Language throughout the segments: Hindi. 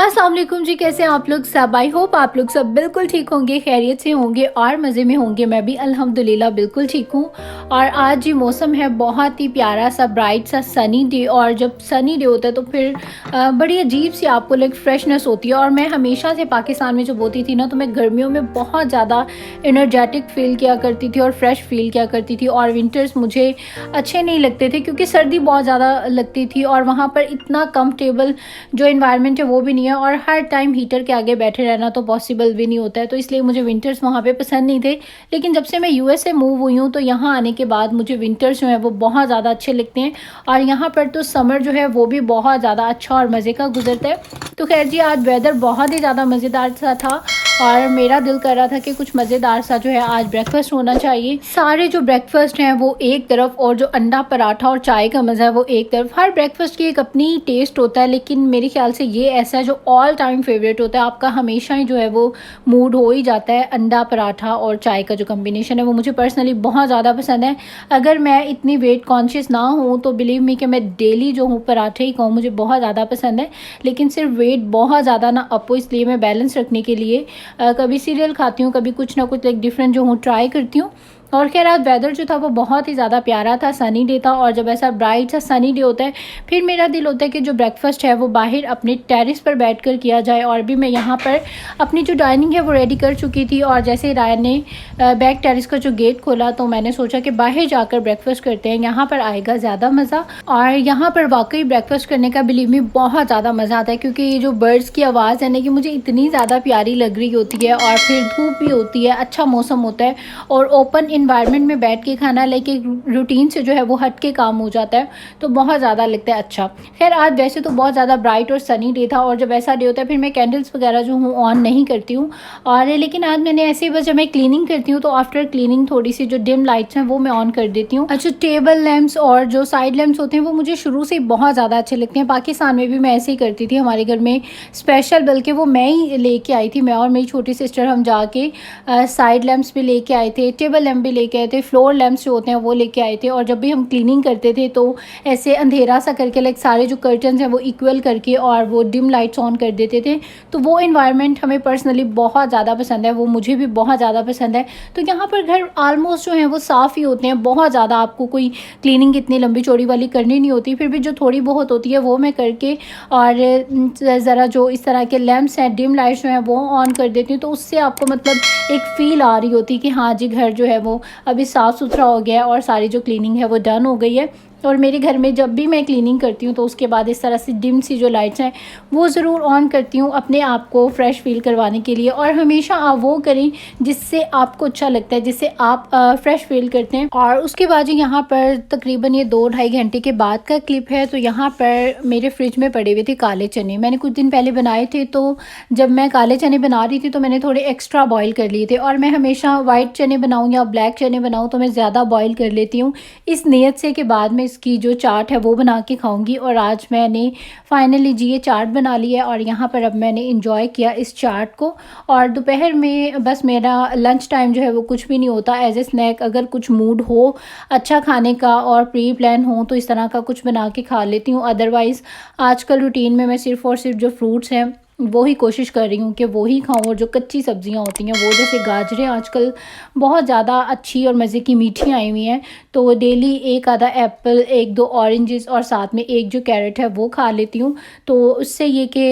अस्सलाम वालेकुम जी, कैसे हैं आप लोग सब। आई होप आप लोग सब बिल्कुल ठीक होंगे, खैरियत से होंगे और मज़े में होंगे। मैं भी अल्हम्दुलिल्लाह बिल्कुल ठीक हूँ। और आज ये मौसम है बहुत ही प्यारा सा, ब्राइट सा सनी डे। और जब सनी डे होता है तो फिर बड़ी अजीब सी आपको लाइक फ्रेशनेस होती है। और मैं हमेशा से पाकिस्तान में जब होती थी ना, तो मैं गर्मियों में बहुत ज़्यादा एनर्जेटिक फ़ील किया करती थी और फ्रेश फ़ील किया करती थी। और विंटर्स मुझे अच्छे नहीं लगते थे क्योंकि सर्दी बहुत ज़्यादा लगती थी और वहाँ पर इतना कंफर्टेबल जो इन्वायरमेंट है वो भी नहीं है। और हर टाइम हीटर के आगे बैठे रहना तो पॉसिबल भी नहीं होता है, तो इसलिए मुझे विंटर्स वहाँ पे पसंद नहीं थे। लेकिन जब से मैं यूएस से मूव हुई हूँ तो यहाँ आने के बाद मुझे विंटर्स जो है वो बहुत ज़्यादा अच्छे लगते हैं। और यहाँ पर तो समर जो है वो भी बहुत ज़्यादा अच्छा और मज़े का गुजरता है। तो खैर जी, आज वेदर बहुत ही ज़्यादा मज़ेदार सा था और मेरा दिल कर रहा था कि कुछ मज़ेदार सा जो है आज ब्रेकफास्ट होना चाहिए। सारे जो ब्रेकफास्ट हैं वो एक तरफ और जो अंडा पराठा और चाय का मज़ा है वो एक तरफ। हर ब्रेकफास्ट की एक अपनी टेस्ट होता है, लेकिन मेरे ख्याल से ये ऐसा है जो ऑल टाइम फेवरेट होता है। आपका हमेशा ही जो है वो मूड हो ही जाता है। अंडा पराठा और चाय का जो कम्बिनेशन है वो मुझे पर्सनली बहुत ज़्यादा पसंद है। अगर मैं इतनी वेट कॉन्शियस ना हूँ तो बिलीव मी कि मैं डेली जो हूँ पराठे ही खाऊँ, मुझे बहुत ज़्यादा पसंद है। लेकिन सिर्फ वेट बहुत ज़्यादा ना अप हो, इसलिए मैं बैलेंस रखने के लिए कभी सीरियल खाती हूँ, कभी कुछ ना कुछ लाइक डिफरेंट जो हूँ ट्राई करती हूँ। और खैर आज वेदर जो था वो बहुत ही ज़्यादा प्यारा था, सनी डे था। और जब ऐसा ब्राइट सा सनी डे होता है फिर मेरा दिल होता है कि जो ब्रेकफास्ट है वो बाहर अपने टेरेस पर बैठकर किया जाए। और भी मैं यहाँ पर अपनी जो डाइनिंग है वो रेडी कर चुकी थी और जैसे ही रायन ने बैक टेरेस का जो गेट खोला तो मैंने सोचा कि बाहर जाकर ब्रेकफास्ट करते हैं, यहाँ पर आएगा ज़्यादा मज़ा। और यहाँ पर वाकई ब्रेकफास्ट करने का बिलीव में बहुत ज़्यादा मज़ा आता है क्योंकि ये जो बर्ड्स की आवाज़ है ना कि मुझे इतनी ज़्यादा प्यारी लग रही होती है। और फिर धूप भी होती है, अच्छा मौसम होता है और ओपन इन्वायरमेंट में बैठ के खाना लाइक एक रूटीन से जो है वो हट के काम हो जाता है, तो बहुत ज़्यादा लगता है अच्छा। खैर आज वैसे तो बहुत ज़्यादा ब्राइट और सनी डे था और जब ऐसा डे होता है फिर मैं कैंडल्स वगैरह जो हूँ ऑन नहीं करती हूँ। और लेकिन आज मैंने ऐसे ही बस जब मैं क्लीनिंग करती हूँ तो आफ्टर क्लीनिंग थोड़ी सी जो डिम लाइट्स हैं वो मैं ऑन कर देती हूँ। अच्छा, टेबल लैंप्स और जो साइड लैंप्स होते हैं वो मुझे शुरू से बहुत ज़्यादा अच्छे लगते हैं। पाकिस्तान में भी मैं ऐसे ही करती थी, हमारे घर में स्पेशल बल्कि वो मैं ही लेके आई थी। मैं और मेरी छोटी सिस्टर हम जाके साइड लैंप्स भी लेके आए थे, टेबल लैंप भी लेके आए थे, फ्लोर लैंप्स जो होते हैं वो लेके आए थे। और जब भी हम क्लीनिंग करते थे तो ऐसे अंधेरा सा करके लाइक सारे जो कर्टन्स हैं वो इक्वल करके और वो डिम लाइट्स ऑन कर देते थे। तो वो इन्वायरमेंट हमें पर्सनली बहुत ज़्यादा पसंद है, वो मुझे भी बहुत ज़्यादा पसंद है। तो यहाँ पर घर आलमोस्ट जो है वो साफ़ ही होते हैं, बहुत ज़्यादा आपको कोई क्लीनिंग इतनी लंबी चौड़ी वाली करनी नहीं होती। फिर भी जो थोड़ी बहुत होती है वो मैं करके और ज़रा जो इस तरह के लैंप्स हैं, डिम लाइट्स जो हैं वो ऑन कर देती हूँ। तो उससे आपको मतलब एक फ़ील आ रही होती है कि हाँ जी घर जो है वो अभी साफ़ सुथरा हो गया है और सारी जो क्लीनिंग है वो डन हो गई है। और मेरे घर में जब भी मैं क्लीनिंग करती हूँ तो उसके बाद इस तरह से डिम सी जो लाइट्स हैं वो ज़रूर ऑन करती हूँ अपने आप को फ्रेश फील करवाने के लिए। और हमेशा आप वो करें जिससे आपको अच्छा लगता है, जिससे आप फ्रेश फील करते हैं। और उसके बाद यहाँ पर तकरीबन ये 2-2.5 घंटे के बाद का क्लिप है। तो यहाँ पर मेरे फ्रिज में पड़े हुए थे काले चने, मैंने कुछ दिन पहले बनाए थे। तो जब मैं काले चने बना रही थी तो मैंने थोड़े एक्स्ट्रा बॉईल कर लिए थे। और मैं हमेशा वाइट चने बनाऊँ या ब्लैक चने बनाऊँ तो मैं ज़्यादा बॉईल कर लेती हूँ इस नीयत से कि बाद में इसकी जो चाट है वो बना के खाऊंगी। और आज मैंने फाइनली जी ये चाट बना ली है और यहाँ पर अब मैंने इंजॉय किया इस चाट को। और दोपहर में बस मेरा लंच टाइम जो है वो कुछ भी नहीं होता, एज ए स्नैक अगर कुछ मूड हो अच्छा खाने का और प्री प्लान हो तो इस तरह का कुछ बना के खा लेती हूँ। अदरवाइज़ आजकल रूटीन में मैं सिर्फ़ और सिर्फ जो फ्रूट्स हैं वो ही कोशिश कर रही हूँ कि वो ही खाऊँ। और जो कच्ची सब्जियाँ होती हैं वो जैसे गाजरें आजकल बहुत ज़्यादा अच्छी और मज़े की मीठी आई हुई हैं, तो डेली एक आधा एप्पल, 1-2 ऑरेंजेस और साथ में एक जो कैरेट है वो खा लेती हूँ। तो उससे ये कि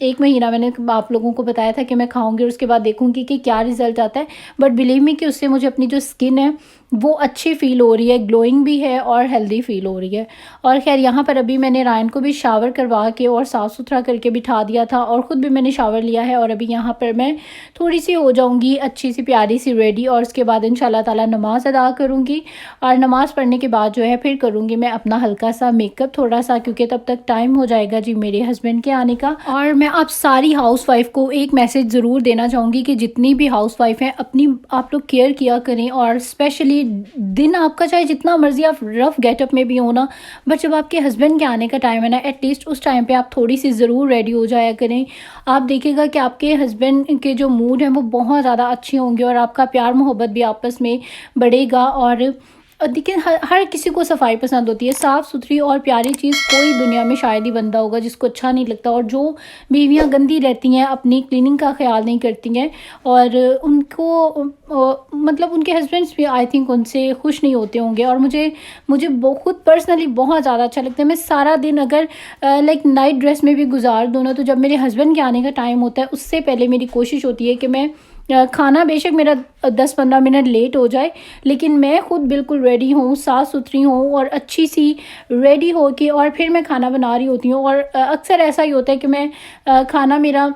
1 महीना मैंने आप लोगों को बताया था कि मैं खाऊंगी और उसके बाद देखूंगी कि क्या रिज़ल्ट आता है। बट बिलीव मी कि उससे मुझे अपनी जो स्किन है वो अच्छी फ़ील हो रही है, ग्लोइंग भी है और हेल्दी फ़ील हो रही है। और खैर यहाँ पर अभी मैंने रायन को भी शावर करवा के और साफ़ सुथरा करके बिठा दिया था और ख़ुद भी मैंने शावर लिया है। और अभी यहाँ पर मैं थोड़ी सी हो जाऊँगी अच्छी सी प्यारी सी रेडी और उसके बाद इंशाल्लाह ताला नमाज़ अदा करूँगी। और नमाज़ पढ़ने के बाद जो है फिर करूँगी मैं अपना हल्का सा मेकअप थोड़ा सा, क्योंकि तब तक टाइम हो जाएगा जी मेरे हस्बैंड के आने का। और मैं आप सारी हाउसवाइफ को एक मैसेज ज़रूर देना चाहूँगी कि जितनी भी हाउसवाइफ हैं अपनी आप लोग केयर किया करें। और स्पेशली दिन आपका चाहे जितना मर्जी आप रफ गेटअप में भी हो ना, बट जब आपके हस्बैंड के आने का टाइम है ना, एटलीस्ट उस टाइम पे आप थोड़ी सी ज़रूर रेडी हो जाया करें। आप देखिएगा कि आपके हस्बैंड के जो मूड हैं वो बहुत ज़्यादा अच्छे होंगे और आपका प्यार मोहब्बत भी आपस में बढ़ेगा। और देखिए हर किसी को सफाई पसंद होती है, साफ़ सुथरी और प्यारी चीज़ कोई दुनिया में शायद ही बंदा होगा जिसको अच्छा नहीं लगता। और जो बीवियां गंदी रहती हैं, अपनी क्लीनिंग का ख्याल नहीं करती हैं, और उनको मतलब उनके हस्बैंड्स भी आई थिंक उनसे खुश नहीं होते होंगे। और मुझे मुझे बहुत पर्सनली बहुत ज़्यादा अच्छा लगता है। मैं सारा दिन अगर लाइक नाइट ड्रेस में भी गुजार दूँ ना, तो जब मेरे हस्बैंड के आने का टाइम होता है उससे पहले मेरी कोशिश होती है कि मैं खाना बेशक मेरा 10-15 मिनट लेट हो जाए, लेकिन मैं खुद बिल्कुल रेडी हूँ, साफ़ सुथरी हूँ और अच्छी सी रेडी हो के और फिर मैं खाना बना रही होती हूँ। और अक्सर ऐसा ही होता है कि मैं खाना मेरा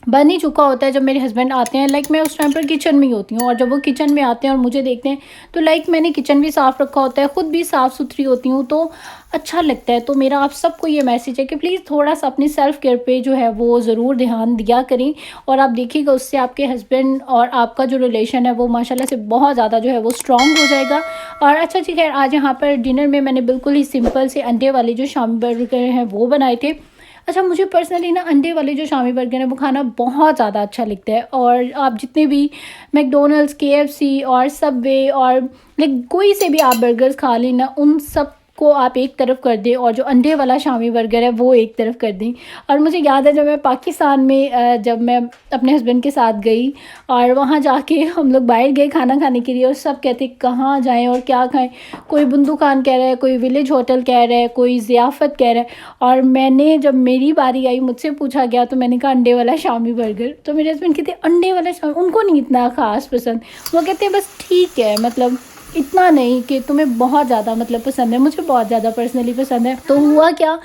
बन ही चुका होता है जब मेरे हस्बैंड आते हैं। लाइक मैं उस टाइम पर किचन में ही होती हूँ, और जब वो किचन में आते हैं और मुझे देखते हैं, तो लाइक मैंने किचन भी साफ़ रखा होता है, ख़ुद भी साफ़ सुथरी होती हूँ, तो अच्छा लगता है। तो मेरा आप सबको ये मैसेज है कि प्लीज़ थोड़ा सा अपनी सेल्फ़ केयर पे जो है वो ज़रूर ध्यान दिया करें, और आप देखिएगा उससे आपके हस्बैंड और आपका जो रिलेशन है वो माशाल्लाह से बहुत ज़्यादा जो है वो स्ट्रॉन्ग हो जाएगा। और अच्छा जी, खैर आज यहाँ पर डिनर में मैंने बिल्कुल ही सिंपल से अंडे वाले जो शामी बर्गर हैं वो बनाए थे। अच्छा, मुझे पर्सनली ना अंडे वाले जो शामी बर्गर हैं वो खाना बहुत ज़्यादा अच्छा लगता है। और आप जितने भी मैकडॉनल्ड्स, केएफसी और सबवे और लाइक कोई से भी आप बर्गर्स खा लें ना, उन सब को आप एक तरफ कर दें और जो अंडे वाला शामी बर्गर है वो एक तरफ कर दें। और मुझे याद है जब मैं पाकिस्तान में जब मैं अपने हस्बैंड के साथ गई और वहाँ जाके हम लोग बाहर गए खाना खाने के लिए, और सब कहते कहाँ जाएं और क्या खाएं। कोई बुंदू खान कह रहा है, कोई विलेज होटल कह रहा है, कोई ज़ियाफ़त कह रहा है, और मैंने जब मेरी बारी आई मुझसे पूछा गया तो मैंने कहा अंडे वाला शामी बर्गर। तो मेरे हस्बैंड कहते अंडे वाला शामी, उनको नहीं इतना ख़ास पसंद। वो कहते बस ठीक है, मतलब इतना नहीं कि तुम्हें बहुत ज़्यादा मतलब पसंद है, मुझे बहुत ज़्यादा पर्सनली पसंद है। तो हुआ क्या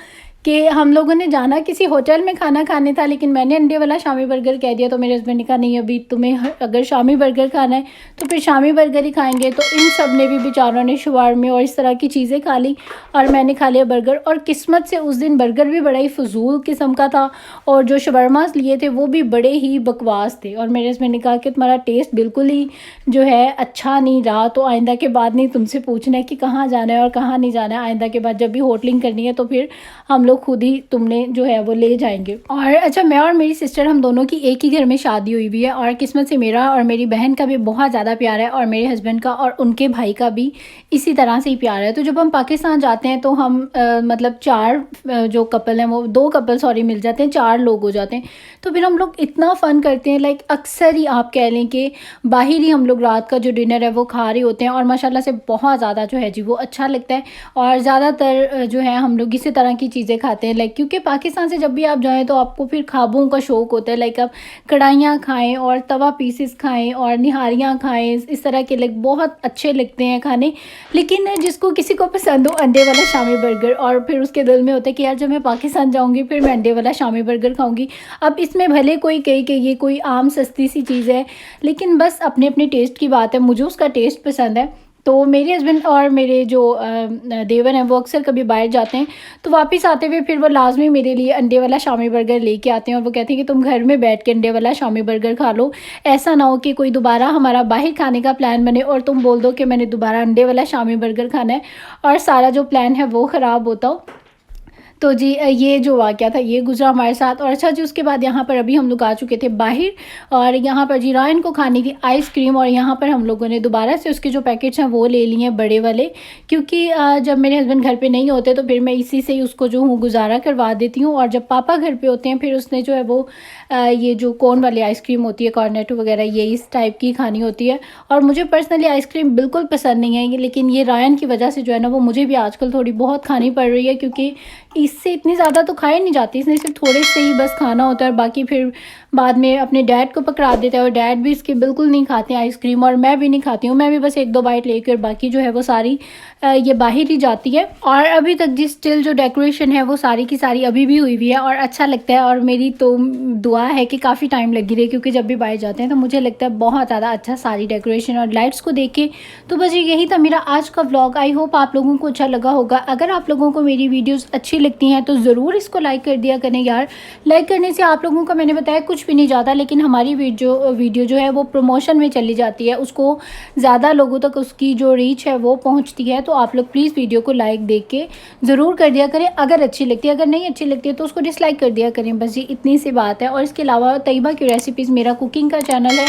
कि हम लोगों ने जाना किसी होटल में खाना खाने था, लेकिन मैंने अंडे वाला शामी बर्गर कह दिया। तो मेरे हस्बैंड ने कहा नहीं, अभी तुम्हें अगर शामी बर्गर खाना है तो फिर शामी बर्गर ही खाएंगे। तो इन सब ने भी बेचारों ने शवारमे और इस तरह की चीज़ें खा ली, और मैंने खा लिया बर्गर। और किस्मत से उस दिन बर्गर भी बड़ा ही फजूल किस्म का था, और जो शवरमास लिए थे वो भी बड़े ही बकवास थे। और मेरे हस्बैंड ने कहा कि तुम्हारा टेस्ट बिल्कुल ही जो है अच्छा नहीं रहा, तो आइंदा के बाद नहीं तुमसे पूछना है कि कहाँ जाना है और कहाँ नहीं जाना है। आइंदा के बाद जब भी होटलिंग करनी है तो फिर हम लोग खुद ही तुमने जो है वो ले जाएंगे। और अच्छा, मैं और मेरी सिस्टर हम दोनों की एक ही घर में शादी हुई हुई है, और किस्मत से मेरा और मेरी बहन का भी बहुत ज़्यादा प्यार है, और मेरे हस्बैंड का और उनके भाई का भी इसी तरह से ही प्यार है। तो जब हम पाकिस्तान जाते हैं तो हम मतलब चार जो कपल हैं, वो दो कपल सॉरी मिल जाते हैं, चार लोग हो जाते हैं। तो फिर हम लोग इतना फ़न करते हैं, लाइक अक्सर ही आप कह लें कि बाहर ही हम लोग रात का जो डिनर है वो खा रहे होते हैं, और माशाल्लाह से बहुत ज़्यादा जो है जी वो अच्छा लगता है। और ज़्यादातर जो है हम लोग इसी तरह की चीज़ें खाते हैं, लाइक क्योंकि पाकिस्तान से जब भी आप जाएँ तो आपको फिर ख़्वाबों का शौक़ होता है। लाइक आप कढ़ाइयाँ खाएँ और तवा पीसेस खाएँ और निहारियाँ खाएँ, इस तरह के लाइक बहुत अच्छे लगते हैं खाने। लेकिन जिसको किसी को पसंद हो अंडे वाला शामी बर्गर, और फिर उसके दिल में होता है कि यार जब मैं पाकिस्तान जाऊँगी फिर मैं अंडे वाला शामी बर्गर खाऊँगी। अब इसमें भले कोई कहे कि ये कोई आम सस्ती सी चीज़ है, लेकिन बस अपने अपने टेस्ट की बात है। मुझे उसका टेस्ट पसंद है। तो मेरे हस्बैंड और मेरे जो देवर हैं वो अक्सर कभी बाहर जाते हैं, तो वापस आते हुए फिर वो लाजमी मेरे लिए अंडे वाला शामी बर्गर लेके आते हैं, और वो कहते हैं कि तुम घर में बैठ के अंडे वाला शामी बर्गर खा लो। ऐसा ना हो कि कोई दोबारा हमारा बाहर खाने का प्लान बने और तुम बोल दो कि मैंने दोबारा अंडे वाला शामी बर्गर खाना है, और सारा जो प्लान है वो ख़राब होता हो। तो जी ये जो वाक़या था ये गुज़रा हमारे साथ। और अच्छा जी, उसके बाद यहाँ पर अभी हम लोग आ चुके थे बाहर, और यहाँ पर जी रायन को खाने की आइसक्रीम, और यहाँ पर हम लोगों ने दोबारा से उसके जो पैकेट्स हैं वो ले लिए हैं बड़े वाले, क्योंकि जब मेरे हस्बैंड घर पे नहीं होते तो फिर मैं इसी से ही उसको जो हूँ गुजारा करवा देती हूँ, और जब पापा घर पे होते हैं फिर उसने जो है वो ये जो कोन वाली आइसक्रीम होती है, कॉर्नेटो वगैरह, ये इस टाइप की खानी होती है। और मुझे पर्सनली आइसक्रीम बिल्कुल पसंद नहीं है, लेकिन ये रायन की वजह से जो है ना वो मुझे भी आजकल थोड़ी बहुत खानी पड़ रही है, क्योंकि इससे इतनी ज़्यादा तो खाई नहीं जाती, इसने सिर्फ थोड़े से ही बस खाना होता है, और बाकी फिर बाद में अपने डैड को पकड़ा देता है, और डैड भी इसकी बिल्कुल नहीं खाते हैं आइसक्रीम, और मैं भी नहीं खाती हूँ। मैं भी बस 1-2 बाइट लेकर बाकी जो है वो सारी ये बाहर ही जाती है। और अभी तक जिस स्टिल जो डेकोरेशन है वो सारी की सारी अभी भी हुई हुई है, और अच्छा लगता है। और मेरी तो दुआ है कि काफ़ी टाइम लगी रही, क्योंकि जब भी बाहर जाते हैं तो मुझे लगता है बहुत ज़्यादा अच्छा सारी डेकोरेशन और लाइट्स को देख के। तो बस यही था मेरा आज का व्लॉग। आई होप आप लोगों को अच्छा लगा होगा। अगर आप लोगों को मेरी वीडियोज़ अच्छी लगती हैं तो ज़रूर इसको लाइक कर दिया करें यार। लाइक करने से आप लोगों का मैंने बताया कुछ भी नहीं जाता, लेकिन हमारी वीडियो जो है वो प्रमोशन में चली जाती है, उसको ज़्यादा लोगों तक उसकी जो रीच है वो पहुंचती है। तो आप लोग प्लीज़ वीडियो को लाइक देख के ज़रूर कर दिया करें अगर अच्छी लगती है। अगर नहीं अच्छी लगती है तो उसको डिसलाइक कर दिया करें, बस ये इतनी सी बात है। और इसके अलावा तैयबा की रेसिपीज़ मेरा कुकिंग का चैनल है,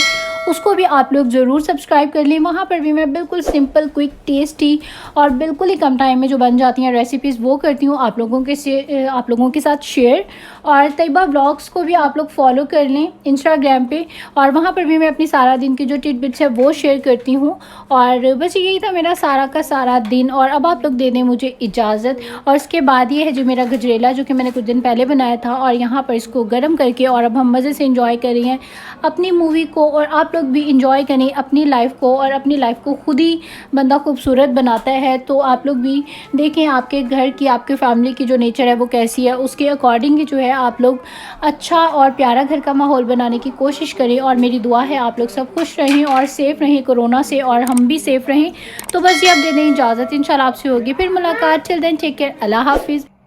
उसको भी आप लोग ज़रूर सब्सक्राइब कर लें। वहाँ पर भी मैं बिल्कुल सिंपल, क्विक, टेस्टी और बिल्कुल ही कम टाइम में जो बन जाती हैं रेसिपीज़ वो करती हूँ आप लोगों के साथ शेयर। और तैयबा व्लॉग्स को भी आप लोग फॉलो कर लें इंस्टाग्राम पे, और वहाँ पर भी मैं अपनी सारा दिन की जो टिडबिट्स है वो शेयर करती हूँ। और बस यही था मेरा सारा का सारा दिन, और अब आप लोग दे दें मुझे इजाज़त। और उसके बाद ये है जो मेरा गजरेला, जो कि मैंने कुछ दिन पहले बनाया था, और यहाँ पर इसको गर्म करके और अब हम मज़े से इंजॉय कर रहे हैं अपनी मूवी को। और आप लोग भी इंजॉय करें अपनी लाइफ को, और अपनी लाइफ को खुद ही बंदा खूबसूरत बनाता है। तो आप लोग भी देखें आपके घर की, आपके फैमिली की जो नेचर है वो कैसी है, उसके अकॉर्डिंग ही जो है आप लोग अच्छा और प्यारा घर का माहौल बनाने की कोशिश करें। और मेरी दुआ है आप लोग सब खुश रहें और सेफ़ रहें कोरोना से, और हम भी सेफ़ रहें। तो बस ये अब दे दें इजाज़त, इंशाल्लाह आपसे होगी फिर मुलाकात। टिल देन टेक केयर, अल्लाह हाफिज़।